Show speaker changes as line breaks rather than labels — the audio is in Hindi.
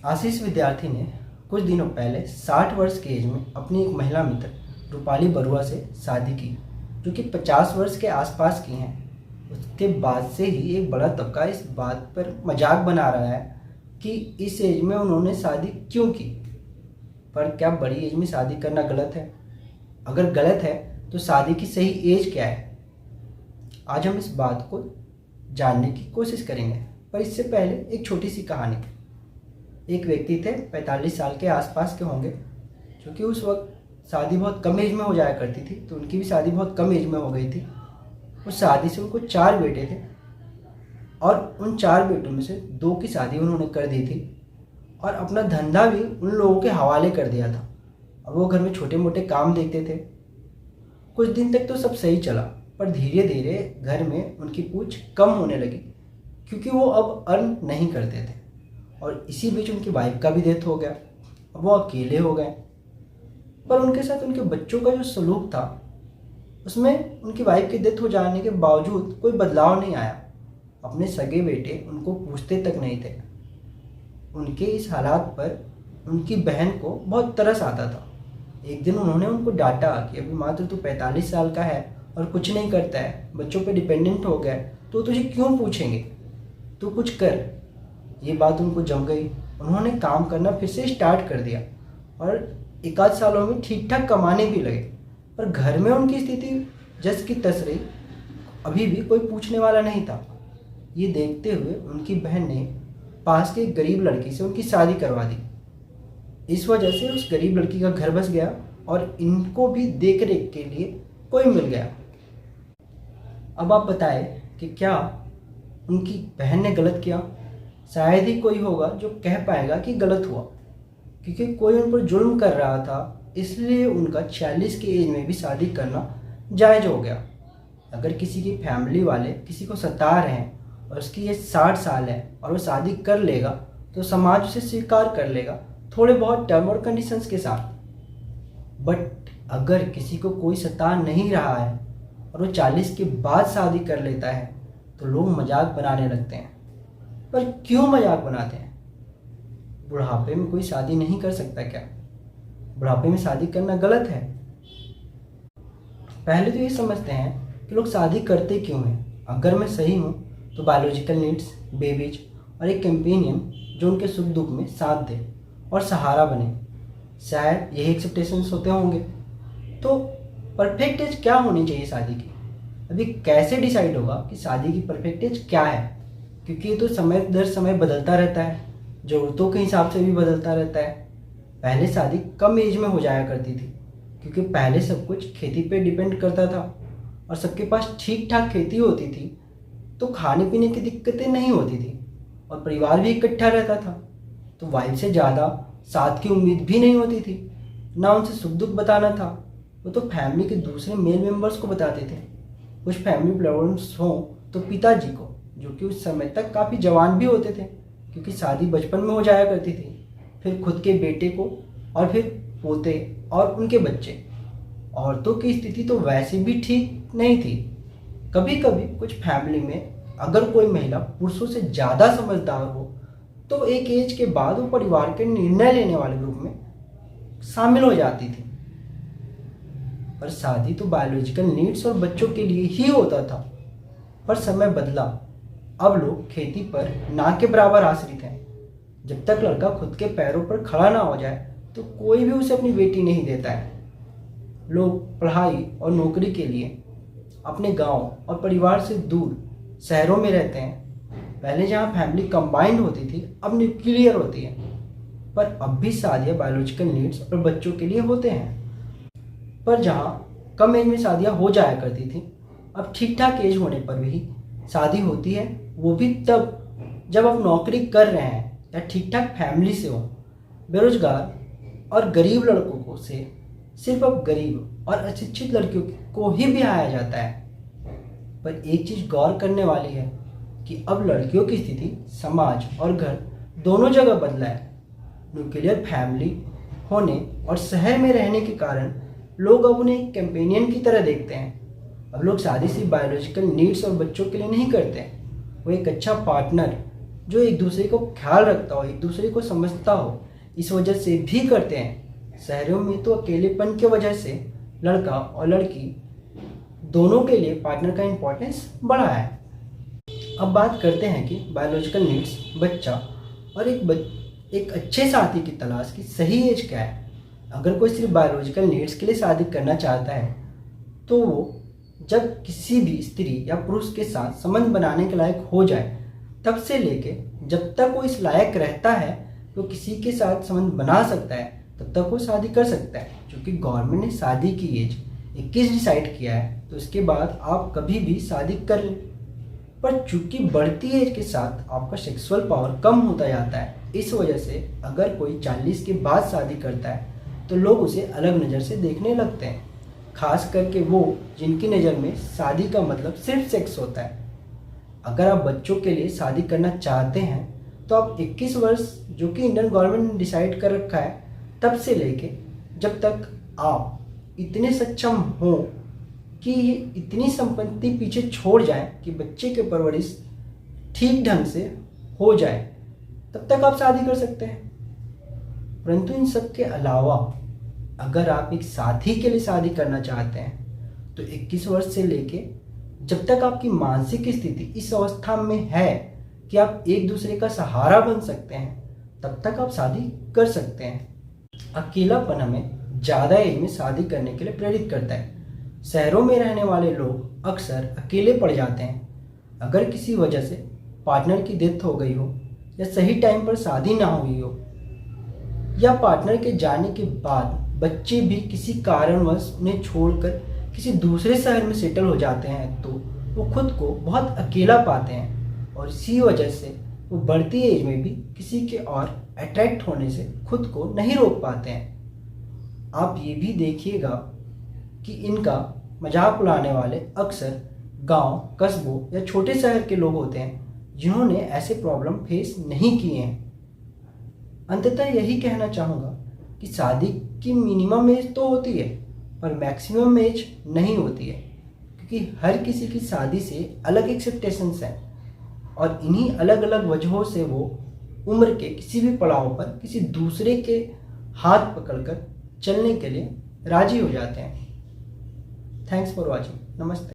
आशीष विद्यार्थी ने कुछ दिनों पहले 60 वर्ष की एज में अपनी एक महिला मित्र रूपाली बरुआ से शादी की, जो कि 50 वर्ष के आसपास की हैं। उसके बाद से ही एक बड़ा तबका इस बात पर मजाक बना रहा है कि इस एज में उन्होंने शादी क्यों की। पर क्या बड़ी एज में शादी करना गलत है? अगर गलत है तो शादी की सही एज क्या है? आज हम इस बात को जानने की कोशिश करेंगे, पर इससे पहले एक छोटी सी कहानी। एक व्यक्ति थे, 45 साल के आसपास के होंगे, जो कि उस वक्त शादी बहुत कम एज में हो जाया करती थी, तो उनकी भी शादी बहुत कम एज में हो गई थी। उस शादी से उनको 4 बेटे थे और उन 4 बेटों में से 2 की शादी उन्होंने कर दी थी और अपना धंधा भी उन लोगों के हवाले कर दिया था। अब वो घर में छोटे मोटे काम देखते थे। कुछ दिन तक तो सब सही चला, पर धीरे धीरे घर में उनकी पूछ कम होने लगी, क्योंकि वो अब अर्न नहीं करते थे। और इसी बीच उनकी वाइफ का भी डेथ हो गया। अब वो अकेले हो गए। पर उनके साथ उनके बच्चों का जो सलूक था, उसमें उनकी वाइफ की डेथ हो जाने के बावजूद कोई बदलाव नहीं आया। अपने सगे बेटे उनको पूछते तक नहीं थे। उनके इस हालात पर उनकी बहन को बहुत तरस आता था। एक दिन उन्होंने उनको डांटा कि अभी मात्र तू 45 साल का है और कुछ नहीं करता है, बच्चों पे डिपेंडेंट हो गया है, तो तुझे क्यों पूछेंगे, तू कुछ कर। ये बात उनको जम गई। उन्होंने काम करना फिर से स्टार्ट कर दिया और 1 आध सालों में ठीक ठाक कमाने भी लगे। पर घर में उनकी स्थिति जस की तस रही, अभी भी कोई पूछने वाला नहीं था। ये देखते हुए उनकी बहन ने पास के एक गरीब लड़की से उनकी शादी करवा दी। इस वजह से उस गरीब लड़की का घर बस गया और इनको भी देख रेख के लिए कोई मिल गया। अब आप बताएं कि क्या उनकी बहन ने गलत किया? शायद ही कोई होगा जो कह पाएगा कि गलत हुआ, क्योंकि कोई उन पर जुल्म कर रहा था, इसलिए उनका 46 की एज में भी शादी करना जायज़ हो गया। अगर किसी की फैमिली वाले किसी को सता रहे हैं और उसकी एज 60 साल है और वो शादी कर लेगा, तो समाज उसे स्वीकार कर लेगा, थोड़े बहुत टर्म और कंडीशंस के साथ। बट अगर किसी को कोई सता नहीं रहा है और वो 40 के बाद शादी कर लेता है, तो लोग मजाक बनाने लगते हैं। पर क्यों मजाक बनाते हैं? बुढ़ापे में कोई शादी नहीं कर सकता क्या? बुढ़ापे में शादी करना गलत है? पहले तो ये समझते हैं कि लोग शादी करते क्यों हैं। अगर मैं सही हूँ तो बायोलॉजिकल नीड्स, बेबीज और एक कंपेनियन जो उनके सुख दुख में साथ दे और सहारा बने, शायद यही एक्सपेक्टेशंस होते होंगे। तो परफेक्ट एज क्या होनी चाहिए शादी की? अभी कैसे डिसाइड होगा कि शादी की परफेक्ट एज क्या है? क्योंकि ये तो समय दर समय बदलता रहता है, ज़रूरतों के हिसाब से भी बदलता रहता है। पहले शादी कम एज में हो जाया करती थी, क्योंकि पहले सब कुछ खेती पे डिपेंड करता था और सबके पास ठीक ठाक खेती होती थी, तो खाने पीने की दिक्कतें नहीं होती थी और परिवार भी इकट्ठा रहता था, तो वाइफ से ज़्यादा साथ की उम्मीद भी नहीं होती थी। ना उनसे सुख दुख बताना था, वो तो फैमिली के दूसरे मेल मेंबर्स को बताते थे। कुछ फैमिली प्रॉब्लम्स हों तो पिताजी को, जो कि उस समय तक काफ़ी जवान भी होते थे, क्योंकि शादी बचपन में हो जाया करती थी। फिर खुद के बेटे को और फिर पोते और उनके बच्चे। औरतों की स्थिति तो वैसे भी ठीक नहीं थी। कभी कभी कुछ फैमिली में अगर कोई महिला पुरुषों से ज़्यादा समझदार हो, तो एक एज के बाद वो परिवार के निर्णय लेने वाले ग्रुप में शामिल हो जाती थी। पर शादी तो बायोलॉजिकल नीड्स और बच्चों के लिए ही होता था। पर समय बदला, अब लोग खेती पर ना के बराबर आश्रित हैं। जब तक लड़का खुद के पैरों पर खड़ा ना हो जाए, तो कोई भी उसे अपनी बेटी नहीं देता है। लोग पढ़ाई और नौकरी के लिए अपने गांव और परिवार से दूर शहरों में रहते हैं। पहले जहां फैमिली कंबाइंड होती थी, अब न्यूक्लियर होती है। पर अब भी शादियाँ बायोलॉजिकल नीड्स और बच्चों के लिए होते हैं। पर जहाँ कम एज में शादियाँ हो जाया करती थी, अब ठीक ठाक एज होने पर भी शादी होती है, वो भी तब जब आप नौकरी कर रहे हैं या ठीक ठाक फैमिली से हो। बेरोजगार और गरीब लड़कों को से सिर्फ अब गरीब और अशिक्षित लड़कियों को ही ब्याया जाता है। पर एक चीज़ गौर करने वाली है कि अब लड़कियों की स्थिति समाज और घर दोनों जगह बदला है। न्यूक्लियर फैमिली होने और शहर में रहने के कारण लोग अब उन्हें एक कंपेनियन की तरह देखते हैं। अब लोग शादी सिर्फ बायोलॉजिकल नीड्स और बच्चों के लिए नहीं करते हैं, वो एक अच्छा पार्टनर, जो एक दूसरे को ख्याल रखता हो, एक दूसरे को समझता हो, इस वजह से भी करते हैं। शहरों में तो अकेलेपन की वजह से लड़का और लड़की दोनों के लिए पार्टनर का इम्पोर्टेंस बढ़ा है। अब बात करते हैं कि बायोलॉजिकल नीड्स, बच्चा और एक अच्छे साथी की तलाश की सही एज क्या है। अगर कोई सिर्फ बायोलॉजिकल नीड्स के लिए शादी करना चाहता है तो वो जब किसी भी स्त्री या पुरुष के साथ संबंध बनाने के लायक हो जाए तब से लेके जब तक वो इस लायक रहता है तो किसी के साथ संबंध बना सकता है, तब तक वो शादी कर सकता है। क्योंकि गवर्नमेंट ने शादी की एज 21 डिसाइड किया है, तो इसके बाद आप कभी भी शादी कर लें। पर चूंकि बढ़ती एज के साथ आपका सेक्सुअल पावर कम होता जाता है, इस वजह से अगर कोई 40 के बाद शादी करता है तो लोग उसे अलग नज़र से देखने लगते हैं, खास करके वो जिनकी नज़र में शादी का मतलब सिर्फ सेक्स होता है। अगर आप बच्चों के लिए शादी करना चाहते हैं तो आप 21 वर्ष, जो कि इंडियन गवर्नमेंट ने डिसाइड कर रखा है, तब से लेके जब तक आप इतने सक्षम हो कि इतनी संपत्ति पीछे छोड़ जाएं कि बच्चे की परवरिश ठीक ढंग से हो जाए, तब तक आप शादी कर सकते हैं। परंतु इन सब के अलावा अगर आप एक साथी के लिए शादी करना चाहते हैं तो 21 वर्ष से लेके जब तक आपकी मानसिक स्थिति इस अवस्था में है कि आप एक दूसरे का सहारा बन सकते हैं, तब तक आप शादी कर सकते हैं। अकेलापन हमें ज़्यादा एज में शादी करने के लिए प्रेरित करता है। शहरों में रहने वाले लोग अक्सर अकेले पड़ जाते हैं। अगर किसी वजह से पार्टनर की डेथ हो गई हो या सही टाइम पर शादी ना हुई हो या पार्टनर के जाने के बाद बच्चे भी किसी कारणवश उन्हें छोड़कर किसी दूसरे शहर में सेटल हो जाते हैं, तो वो खुद को बहुत अकेला पाते हैं और इसी वजह से वो बढ़ती एज में भी किसी के और अट्रैक्ट होने से खुद को नहीं रोक पाते हैं। आप ये भी देखिएगा कि इनका मजाक उड़ाने वाले अक्सर गांव, कस्बों या छोटे शहर के लोग होते हैं जिन्होंने ऐसे प्रॉब्लम फेस नहीं किए हैं। अंततः यही कहना चाहूँगा कि शादी की मिनिमम एज तो होती है पर मैक्सिमम एज नहीं होती है, क्योंकि हर किसी की शादी से अलग एक्सपेक्टेशंस हैं और इन्हीं अलग अलग वजहों से वो उम्र के किसी भी पड़ाव पर किसी दूसरे के हाथ पकड़कर चलने के लिए राजी हो जाते हैं। Thanks for watching. नमस्ते।